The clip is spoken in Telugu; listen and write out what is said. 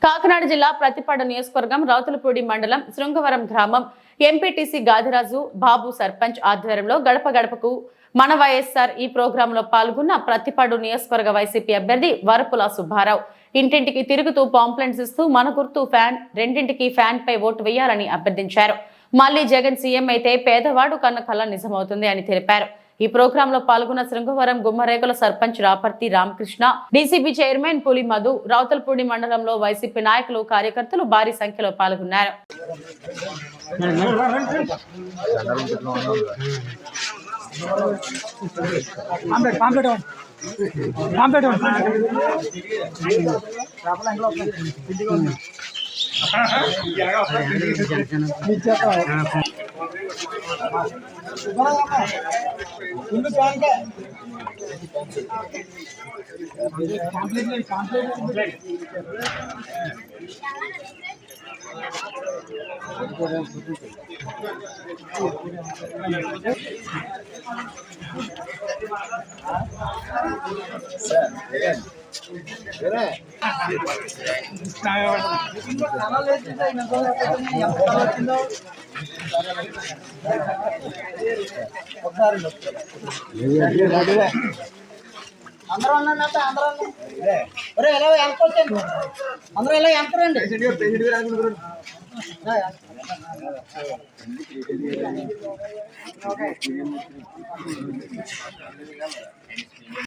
కాకినాడ జిల్లా ప్రతిపాడు నియోజకవర్గం రౌతులపూడి మండలం శృంగవరం గ్రామం ఎంపీటీసీ గాదిరాజు బాబు సర్పంచ్ ఆధ్వర్యంలో గడప గడపకు మన వైఎస్ఆర్ ఈ ప్రోగ్రాంలో పాల్గొన్న ప్రతిపాడు నియోజకవర్గ వైసీపీ అభ్యర్థి వరపుల సుబ్బారావు ఇంటింటికి తిరుగుతూ పాంప్లెంట్స్ ఇస్తూ మన గుర్తు ఫ్యాన్ రెండింటికి ఫ్యాన్ పై ఓటు వేయాలని అభ్యర్థించారు. మళ్లీ జగన్ సీఎం అయితే పేదవాడు కన్న కల నిజమవుతుంది అని తెలిపారు. ఈ ప్రోగ్రామ్ లో పాల్గొన్న శృంగవరం గుమ్మరేగల సర్పంచ్ రాపర్తి రామకృష్ణ, డీసీబీ చైర్మన్ పులి మధు, రౌతులపూడి మండలంలో వైసీపీ నాయకులు కార్యకర్తలు భారీ సంఖ్యలో పాల్గొన్నారు. అందరూ ఎలా వెనకొచ్చాను, అందరూ ఎలా వెనకరండి.